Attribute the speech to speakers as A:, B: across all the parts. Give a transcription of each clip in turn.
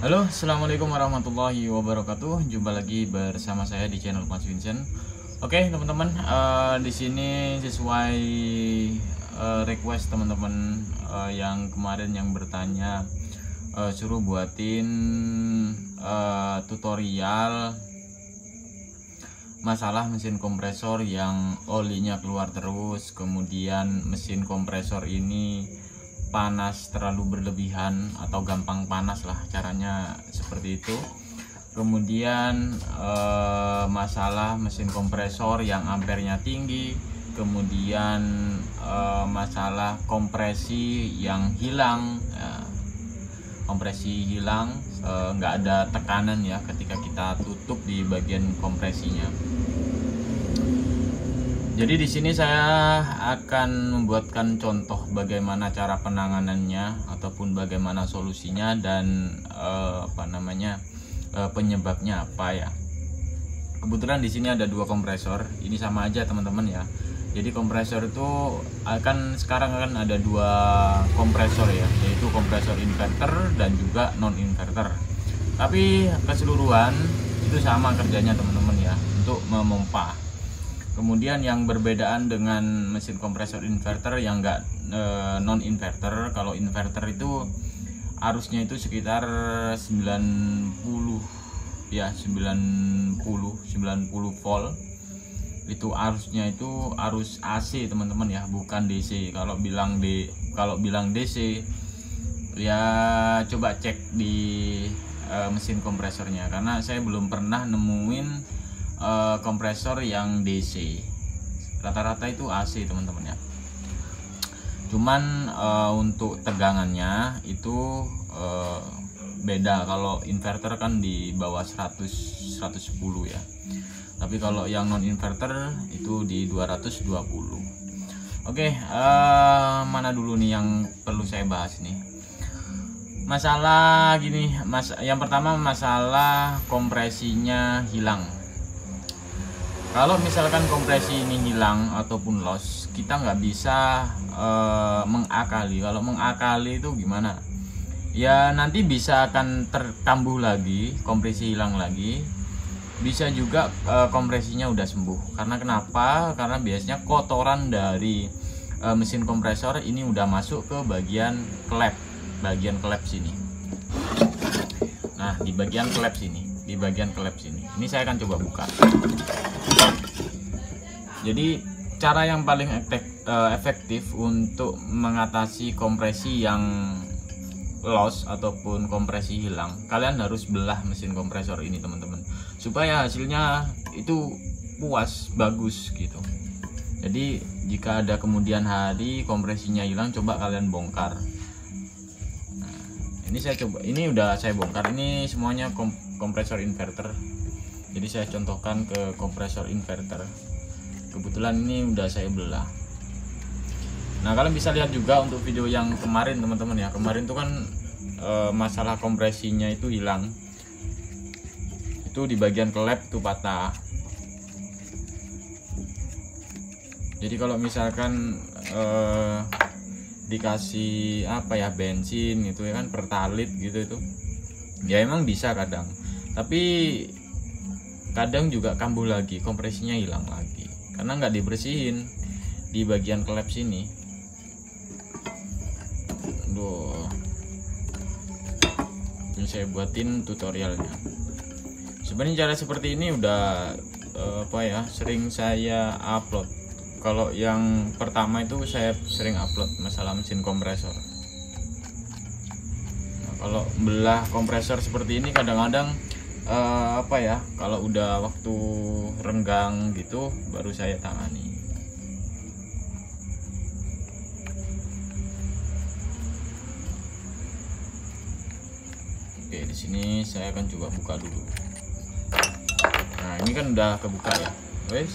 A: Halo, assalamualaikum warahmatullahi wabarakatuh. Jumpa lagi bersama saya di channel Mas Vincent. Oke, teman-teman, di sini sesuai request teman-teman yang kemarin yang bertanya, suruh buatin tutorial masalah mesin kompresor yang olinya keluar terus, kemudian mesin kompresor ini panas terlalu berlebihan atau gampang panas lah, caranya seperti itu. Kemudian masalah mesin kompresor yang ampernya tinggi, kemudian masalah kompresi yang hilang, kompresi hilang, nggak ada tekanan ya ketika kita tutup di bagian kompresinya. Jadi di sini saya akan membuatkan contoh bagaimana cara penanganannya ataupun bagaimana solusinya dan penyebabnya apa ya. Kebetulan di sini ada dua kompresor, ini sama aja teman-teman ya. Jadi kompresor itu sekarang akan ada dua kompresor ya, yaitu kompresor inverter dan juga non inverter. Tapi keseluruhan itu sama kerjanya teman-teman ya, untuk memompa. Kemudian yang berbedaan dengan mesin kompresor inverter yang enggak non inverter, kalau inverter itu arusnya itu sekitar 90 volt. Itu arusnya itu arus AC teman-teman ya, bukan DC. Kalau bilang DC ya coba cek di mesin kompresornya, karena saya belum pernah nemuin kompresor yang DC. Rata-rata itu AC teman-teman ya. Cuman untuk tegangannya itu beda. Kalau inverter kan di bawah 110 ya. Tapi kalau yang non inverter itu di 220. Oke, mana dulu nih yang perlu saya bahas nih? Masalah gini, yang pertama masalah kompresinya hilang. Kalau misalkan kompresi ini hilang ataupun loss, kita nggak bisa mengakali. Kalau mengakali itu gimana? Ya nanti bisa akan terkambuh lagi, kompresi hilang lagi. Bisa juga kompresinya udah sembuh. Karena kenapa? Karena biasanya kotoran dari mesin kompresor ini udah masuk ke bagian klep sini. Nah, di bagian klep sini. Ini saya akan coba buka. Jadi cara yang paling efektif untuk mengatasi kompresi yang loss ataupun kompresi hilang, kalian harus belah mesin kompresor ini teman-teman, supaya hasilnya itu puas, bagus gitu. Jadi jika ada kemudian hari kompresinya hilang, coba kalian bongkar. Nah, ini udah saya bongkar. Ini semuanya kompresor inverter. Jadi saya contohkan ke kompresor inverter. Kebetulan ini udah saya belah. Nah, kalian bisa lihat juga untuk video yang kemarin teman-teman ya. Kemarin tuh kan masalah kompresinya itu hilang. Itu di bagian klep tuh patah. Jadi kalau misalkan dikasih bensin itu ya kan, pertalit gitu itu. Ya emang bisa kadang. Tapi kadang juga kambuh lagi, kompresinya hilang lagi karena nggak dibersihin di bagian klep sini. Ini saya buatin tutorialnya. Sebenarnya cara seperti ini udah sering saya upload. Kalau yang pertama itu saya sering upload masalah mesin kompresor. Nah, kalau belah kompresor seperti ini kadang-kadang kalau udah waktu renggang gitu baru saya tangani. Oke, di sini saya akan coba buka dulu. Nah, ini kan udah kebuka ya, wes.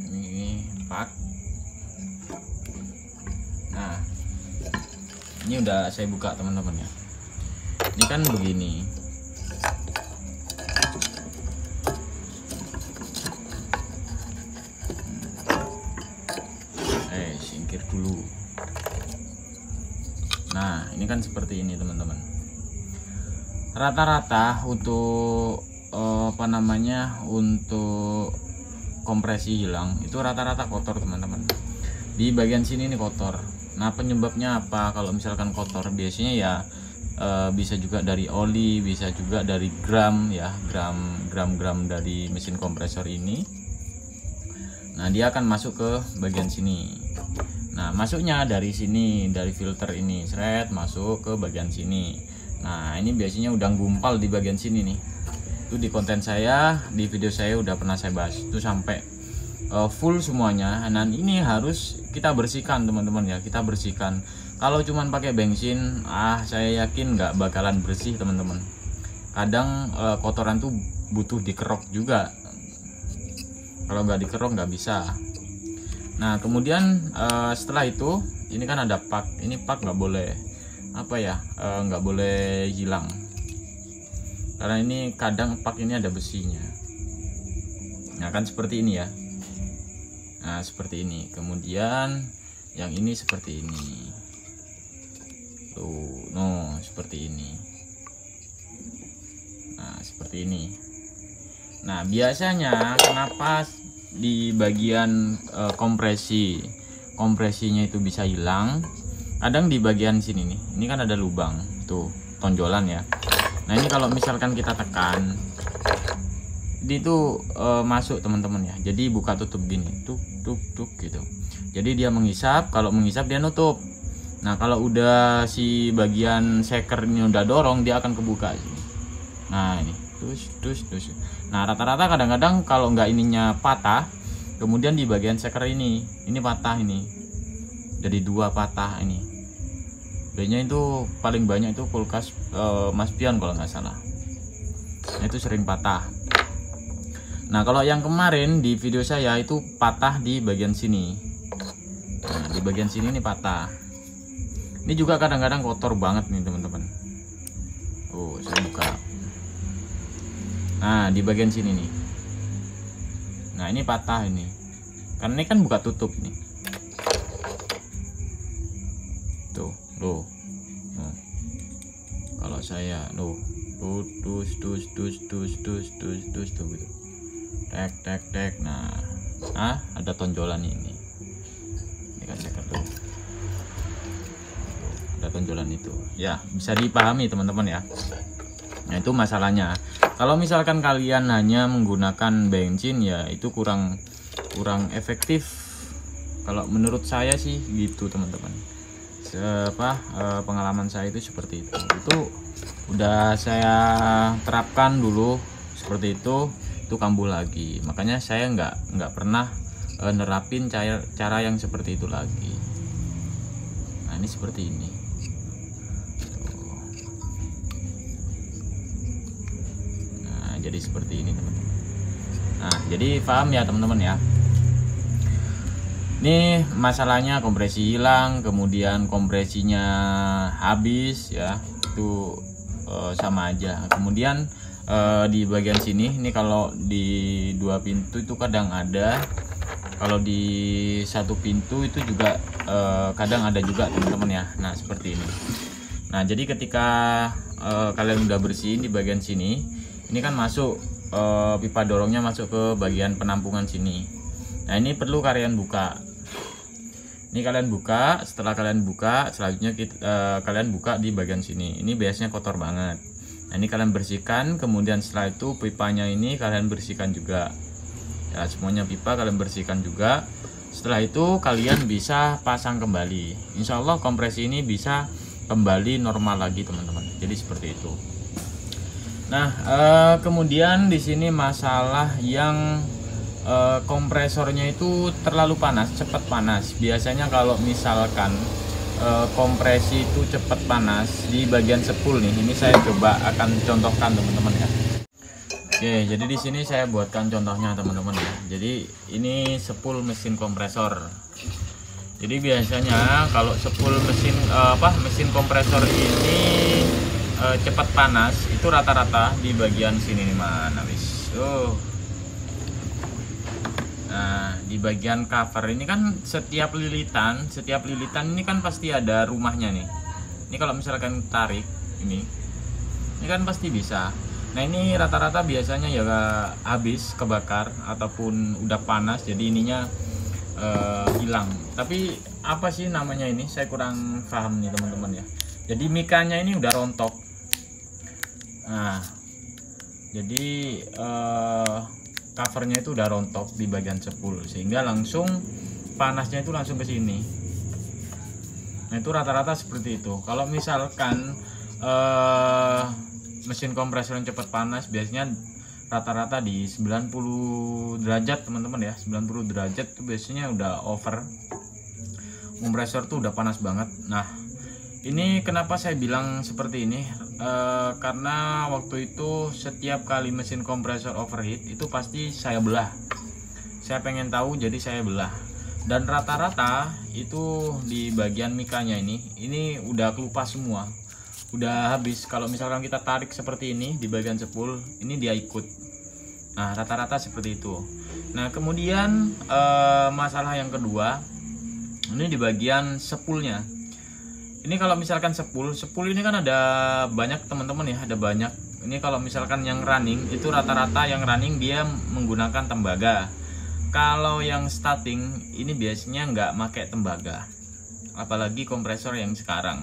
A: Ini pak. Nah, ini udah saya buka teman-teman ya. Ini kan begini. Singkir dulu. ini kan seperti ini teman-teman. Rata-rata untuk untuk kompresi hilang itu rata-rata kotor teman-teman. Di bagian sini ini kotor. Nah, penyebabnya apa? Kalau misalkan kotor biasanya ya bisa juga dari oli, bisa juga dari gram ya, gram dari mesin kompresor ini. Nah, dia akan masuk ke bagian sini. Nah, masuknya dari sini, dari filter ini, seret masuk ke bagian sini. Nah, ini biasanya udah gumpal di bagian sini nih. Itu di konten saya, di video saya udah pernah saya bahas. Itu sampai full semuanya. Nah, ini harus kita bersihkan teman-teman ya, kita bersihkan. Kalau cuman pakai bensin, saya yakin nggak bakalan bersih teman-teman. Kadang kotoran tuh butuh dikerok juga. Kalau nggak dikerok nggak bisa. Nah, kemudian setelah itu, ini kan ada pak. Ini pak nggak boleh nggak boleh hilang. Karena ini kadang pak ini ada besinya. Nah, kan seperti ini ya. Nah, seperti ini. Kemudian yang ini seperti ini. Tuh, seperti ini. Nah, seperti ini. Nah, biasanya kenapa di bagian kompresinya itu bisa hilang? Kadang di bagian sini nih. Ini kan ada lubang, tuh, tonjolan ya. Nah, ini kalau misalkan kita tekan, itu masuk teman-teman ya. Jadi buka tutup gini, tuk gitu. Jadi dia menghisap, kalau menghisap dia nutup. Nah, kalau udah si bagian shaker ini udah dorong, dia akan kebuka sini. Nah, ini tus. Nah, rata-rata kadang-kadang kalau nggak ininya patah, kemudian di bagian shaker ini patah ini. Jadi dua patah ini. Biasanya itu paling banyak itu kulkas Mas Pion kalau nggak salah. Nah, itu sering patah. Nah, kalau yang kemarin di video saya itu patah di bagian sini. Nah, di bagian sini ini patah. Ini juga kadang-kadang kotor banget nih teman-teman. Saya buka. Nah, di bagian sini nih. Nah, ini patah ini. Karena ini kan buka tutup nih. Tuh. Kalau saya tus tuh gitu. Tek. Nah, ada tonjolan ini kan shaker tuh. Ada tonjolan itu. Ya, bisa dipahami teman-teman ya. Nah, itu masalahnya. Kalau misalkan kalian hanya menggunakan bensin ya itu kurang efektif. Kalau menurut saya sih gitu teman-teman. Pengalaman saya itu seperti itu. Itu udah saya terapkan dulu seperti itu kambuh lagi. Makanya saya nggak pernah nerapin cara yang seperti itu lagi. Nah, ini seperti ini. Nah, jadi seperti ini teman-teman. Nah, jadi paham ya teman-teman ya. Ini masalahnya kompresi hilang, kemudian kompresinya habis ya, itu sama aja. Kemudian di bagian sini, ini kalau di dua pintu itu kadang ada, kalau di satu pintu itu juga kadang ada juga teman-teman ya. Nah, seperti ini. Nah, jadi ketika kalian udah bersihin di bagian sini, ini kan masuk pipa dorongnya masuk ke bagian penampungan sini. Nah, ini perlu kalian buka. Ini kalian buka, setelah kalian buka, selanjutnya kalian buka di bagian sini. Ini biasanya kotor banget. Nah, ini kalian bersihkan, kemudian setelah itu pipanya ini kalian bersihkan juga. Ya, semuanya pipa kalian bersihkan juga. Setelah itu kalian bisa pasang kembali. Insya Allah kompresi ini bisa kembali normal lagi teman-teman. Jadi seperti itu. Nah, kemudian di sini masalah yang kompresornya itu terlalu panas, cepat panas. Biasanya kalau misalkan kompresi itu cepat panas di bagian spool nih, ini saya coba akan contohkan teman-teman ya. Oke, jadi di sini saya buatkan contohnya teman-teman ya. Jadi ini spool mesin kompresor. Jadi biasanya kalau spool mesin kompresor ini cepat panas itu rata-rata di bagian sini nih, mana wis. Nah, di bagian cover ini kan setiap lilitan ini kan pasti ada rumahnya nih. Ini kalau misalkan tarik ini kan pasti bisa. Nah ini rata-rata biasanya ya habis kebakar ataupun udah panas, jadi ininya hilang. Tapi apa sih namanya ini? Saya kurang paham nih teman-teman ya. Jadi mikanya ini udah rontok. Nah, jadi covernya itu udah rontok di bagian sepul, sehingga langsung panasnya itu langsung ke sini. Nah itu rata-rata seperti itu. Kalau misalkan mesin kompresor yang cepat panas biasanya rata-rata di 90 derajat teman-teman ya. 90 derajat itu biasanya udah over, kompresor tuh udah panas banget. Nah ini kenapa saya bilang seperti ini, karena waktu itu setiap kali mesin kompresor overheat itu pasti saya belah. Saya pengen tahu jadi saya belah, dan rata-rata itu di bagian mikanya ini udah kelupas semua, udah habis. Kalau misalkan kita tarik seperti ini di bagian sepul, ini dia ikut. Nah rata-rata seperti itu. Nah kemudian masalah yang kedua ini di bagian sepulnya. Ini kalau misalkan sepul ini kan ada banyak teman-teman ya, ada banyak. Ini kalau misalkan yang running itu rata-rata yang running dia menggunakan tembaga. Kalau yang starting ini biasanya nggak pakai tembaga, apalagi kompresor yang sekarang,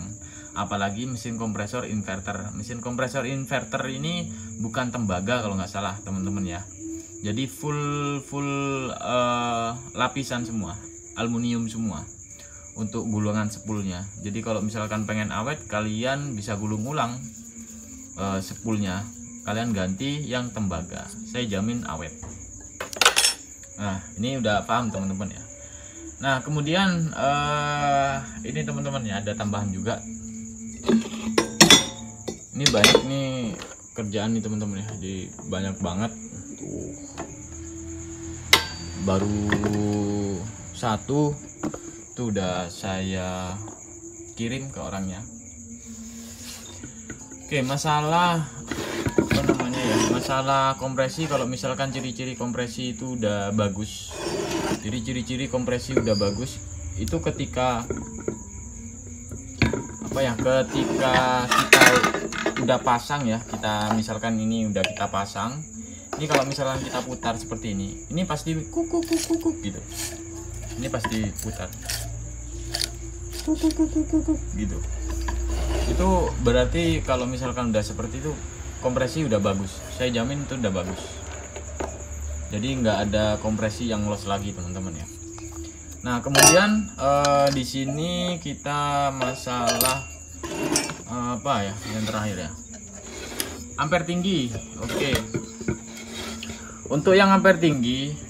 A: apalagi mesin kompresor inverter. Mesin kompresor inverter ini bukan tembaga kalau nggak salah teman-teman ya. Jadi full lapisan semua, aluminium semua untuk gulungan sepulnya. Jadi kalau misalkan pengen awet, kalian bisa gulung ulang sepulnya, kalian ganti yang tembaga, saya jamin awet. Nah ini udah paham teman-teman ya. Nah kemudian ini teman-teman ya, ada tambahan juga. Ini banyak nih kerjaan nih teman-teman ya, jadi banyak banget tuh. Baru satu itu udah saya kirim ke orangnya. Oke, masalah apa namanya ya, masalah kompresi. Kalau misalkan ciri-ciri kompresi itu udah bagus, jadi ciri-ciri kompresi udah bagus itu ketika apa ya, ketika kita udah pasang ya, kita misalkan ini udah kita pasang, ini kalau misalkan kita putar seperti ini pasti kuk gitu. Ini pasti putar gitu. Itu berarti kalau misalkan udah seperti itu kompresi udah bagus, saya jamin itu udah bagus. Jadi nggak ada kompresi yang loss lagi teman-teman ya. Nah kemudian di sini kita masalah apa ya yang terakhir ya, ampere tinggi. Oke, untuk yang ampere tinggi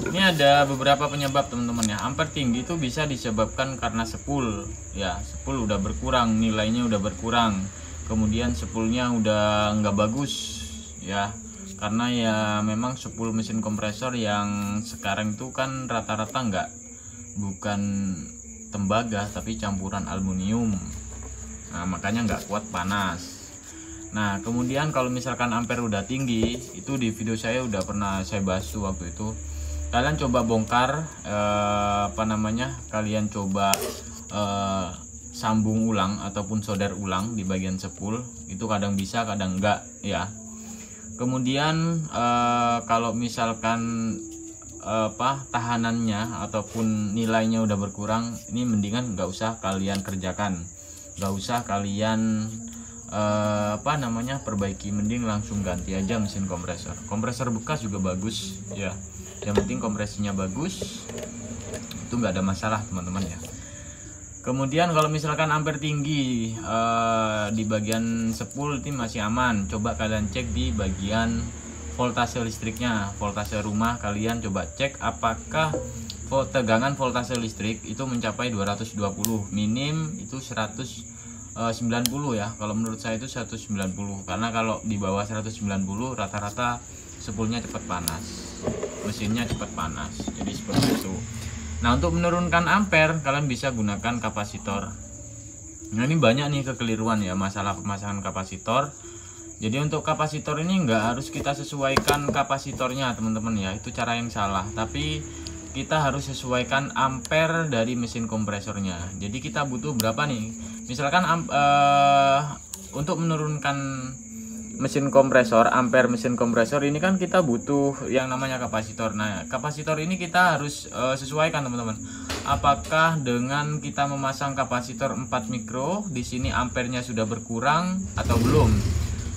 A: ini ada beberapa penyebab teman-teman ya. Ampere tinggi itu bisa disebabkan karena sepul ya, sepul udah berkurang, nilainya udah berkurang, kemudian sepulnya udah nggak bagus ya, karena ya memang sepul mesin kompresor yang sekarang itu kan rata-rata bukan tembaga tapi campuran aluminium. Nah makanya nggak kuat panas. Nah kemudian kalau misalkan ampere udah tinggi, itu di video saya udah pernah saya bahas tuh waktu itu. Kalian coba bongkar apa namanya, kalian coba sambung ulang ataupun solder ulang di bagian sepul. Itu kadang bisa kadang enggak ya. Kemudian kalau misalkan tahanannya ataupun nilainya udah berkurang, ini mendingan nggak usah kalian kerjakan, nggak usah kalian perbaiki, mending langsung ganti aja mesin kompresor. Kompresor bekas juga bagus ya, yang penting kompresinya bagus, itu nggak ada masalah teman-teman ya. Kemudian kalau misalkan ampere tinggi di bagian sepul itu masih aman, coba kalian cek di bagian voltase listriknya, voltase rumah. Kalian coba cek apakah tegangan voltase listrik itu mencapai 220, minim itu 190 ya. Kalau menurut saya itu 190, karena kalau di bawah 190 rata-rata sepulnya cepat panas, mesinnya cepat panas, jadi seperti itu. Nah untuk menurunkan ampere kalian bisa gunakan kapasitor. Nah ini banyak nih kekeliruan ya masalah pemasangan kapasitor. Jadi untuk kapasitor ini nggak harus kita sesuaikan kapasitornya teman-teman ya, itu cara yang salah. Tapi kita harus sesuaikan ampere dari mesin kompresornya. Jadi kita butuh berapa nih? Misalkan untuk menurunkan mesin kompresor, ampere mesin kompresor ini kan kita butuh yang namanya kapasitor. Nah, kapasitor ini kita harus sesuaikan teman-teman. Apakah dengan kita memasang kapasitor 4 mikro di sini ampernya sudah berkurang atau belum?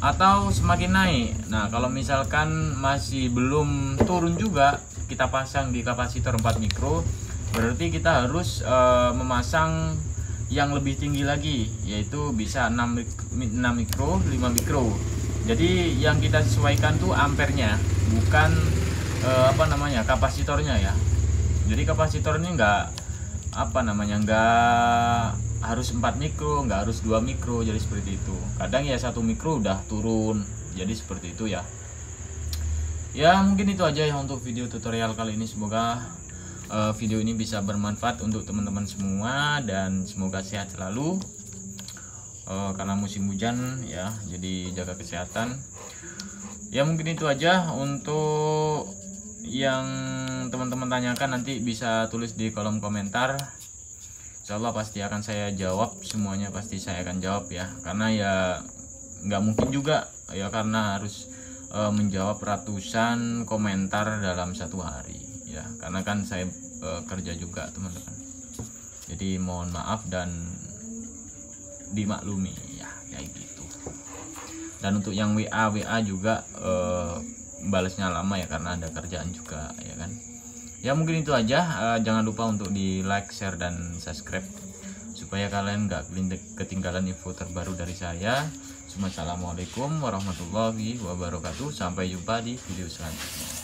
A: Atau semakin naik. Nah, kalau misalkan masih belum turun juga, kita pasang di kapasitor 4 mikro, berarti kita harus memasang yang lebih tinggi lagi, yaitu bisa 6 mikro, 5 mikro. Jadi yang kita sesuaikan tuh ampernya, bukan kapasitornya ya. Jadi kapasitor ini nggak harus 4 mikro, nggak harus 2 mikro, jadi seperti itu. Kadang ya 1 mikro udah turun, jadi seperti itu ya. Ya mungkin itu aja ya untuk video tutorial kali ini. Semoga video ini bisa bermanfaat untuk teman-teman semua dan semoga sehat selalu. Karena musim hujan ya, jadi jaga kesehatan ya. Mungkin itu aja untuk yang teman-teman tanyakan, nanti bisa tulis di kolom komentar. Insyaallah pasti akan saya jawab, semuanya pasti saya akan jawab ya, karena ya nggak mungkin juga ya, karena harus menjawab ratusan komentar dalam satu hari ya, karena kan saya kerja juga teman-teman, jadi mohon maaf dan dimaklumi ya, kayak gitu. Dan untuk yang WA juga balasnya lama ya, karena ada kerjaan juga ya kan. Ya mungkin itu aja. Jangan lupa untuk di like, share, dan subscribe supaya kalian nggak ketinggalan info terbaru dari saya. Assalamualaikum warahmatullahi wabarakatuh. Sampai jumpa di video selanjutnya.